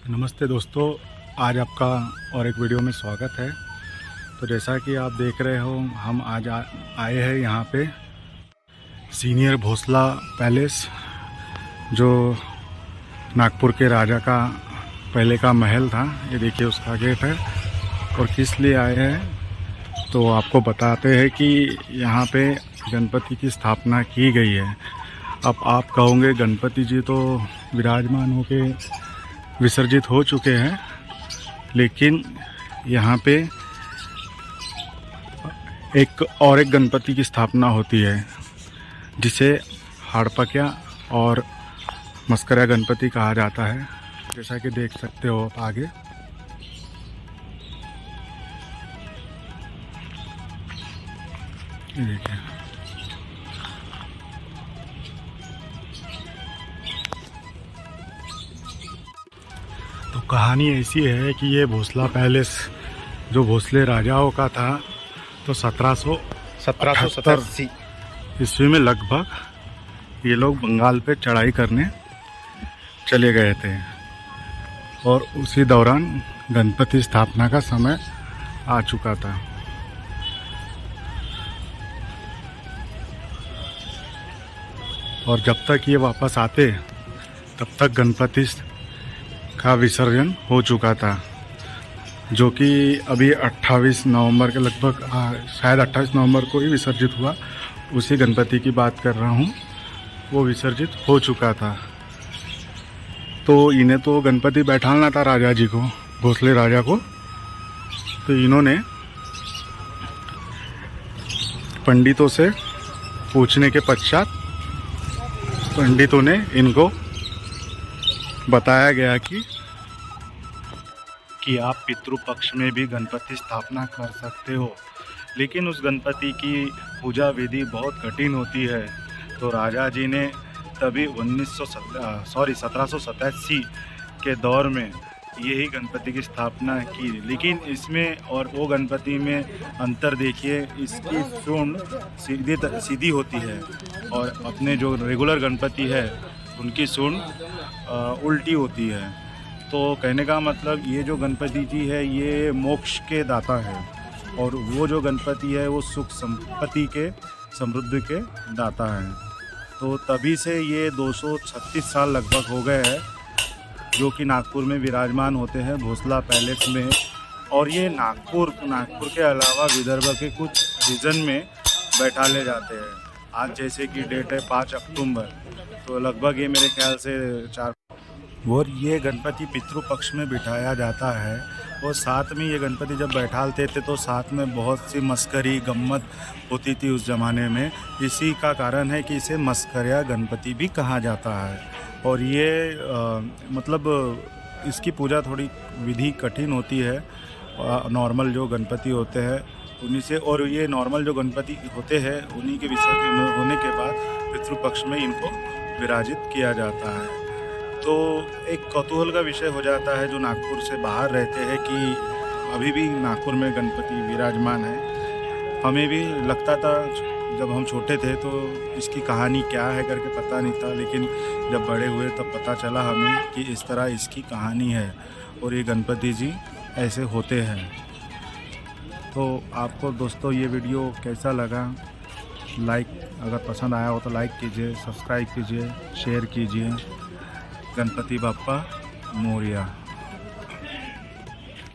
नमस्ते दोस्तों, आज आपका और एक वीडियो में स्वागत है। तो जैसा कि आप देख रहे हो, हम आज आए हैं यहाँ पे सीनियर भोसला पैलेस, जो नागपुर के राजा का पहले का महल था। ये देखिए उसका गेट है। और किस लिए आए हैं तो आपको बताते हैं कि यहाँ पे गणपति की स्थापना की गई है। अब आप कहोगे गणपति जी तो विराजमान होके विसर्जित हो चुके हैं, लेकिन यहाँ पे एक गणपति की स्थापना होती है जिसे हड़पकिया और मस्करा गणपति कहा जाता है। जैसा कि देख सकते हो आप आगे। ये देखिए, तो कहानी ऐसी है कि ये भोसला पैलेस जो भोसले राजाओं का था, तो 1787 ईस्वी में लगभग ये लोग बंगाल पे चढ़ाई करने चले गए थे। और उसी दौरान गणपति स्थापना का समय आ चुका था। और जब तक ये वापस आते तब तक गणपति का विसर्जन हो चुका था, जो कि अभी 28 नवंबर के लगभग शायद 28 नवंबर को ही विसर्जित हुआ। उसी गणपति की बात कर रहा हूँ, वो विसर्जित हो चुका था। तो इन्हें तो गणपति बैठाना था राजा जी को, भोसले राजा को। तो इन्होंने पंडितों से पूछने के पश्चात पंडितों ने इनको बताया गया कि आप पितृपक्ष में भी गणपति स्थापना कर सकते हो, लेकिन उस गणपति की पूजा विधि बहुत कठिन होती है। तो राजा जी ने तभी 1787 के दौर में यही गणपति की स्थापना की। लेकिन इसमें और वो गणपति में अंतर देखिए, इसकी सूंड सीधी होती है और अपने जो रेगुलर गणपति है उनकी सूंड उल्टी होती है। तो कहने का मतलब ये जो गणपति जी है ये मोक्ष के दाता है, और वो जो गणपति है वो सुख संपत्ति के, समृद्धि के दाता है। तो तभी से ये 236 साल लगभग हो गए हैं जो कि नागपुर में विराजमान होते हैं भोसला पैलेस में। और ये नागपुर के अलावा विदर्भ के कुछ रीजन में बैठा ले जाते हैं। आज जैसे कि डेट है 5 अक्टूबर, तो लगभग ये मेरे ख्याल से 4। और ये गणपति पितृपक्ष में बिठाया जाता है। और साथ में ये गणपति जब बैठालते थे तो साथ में बहुत सी मस्करी गम्मत होती थी उस ज़माने में। इसी का कारण है कि इसे मस्करिया गणपति भी कहा जाता है। और ये मतलब इसकी पूजा थोड़ी विधि कठिन होती है नॉर्मल जो गणपति होते हैं उन्हीं से। और ये नॉर्मल जो गणपति होते हैं उन्हीं के विसर्जन होने के बाद पितृपक्ष में इनको विराजित किया जाता है। तो एक कौतूहल का विषय हो जाता है जो नागपुर से बाहर रहते हैं कि अभी भी नागपुर में गणपति विराजमान है। हमें भी लगता था जब हम छोटे थे तो इसकी कहानी क्या है करके पता नहीं था, लेकिन जब बड़े हुए तब पता चला हमें कि इस तरह इसकी कहानी है और ये गणपति जी ऐसे होते हैं। तो आपको दोस्तों ये वीडियो कैसा लगा? अगर पसंद आया हो तो लाइक कीजिए, सब्सक्राइब कीजिए, शेयर कीजिए। गणपति बाप्पा मोरया।